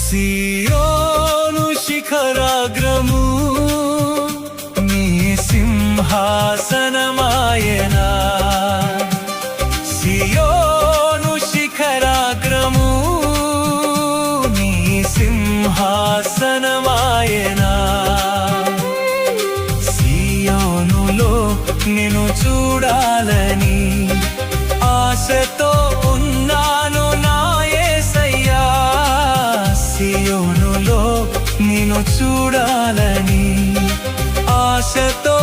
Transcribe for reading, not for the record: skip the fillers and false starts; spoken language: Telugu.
సియోను శిఖరాగ్రము నీ సింహాసనమాయనా సియోను శిఖరాగ్రము నీ సింహాసనమాయనా సియోనులో నిన్ను చూడాలని ఆశతో ఉన్నాను నా యేసయ్యా సియోనులో నిన్ను చూడాలని ఆశతో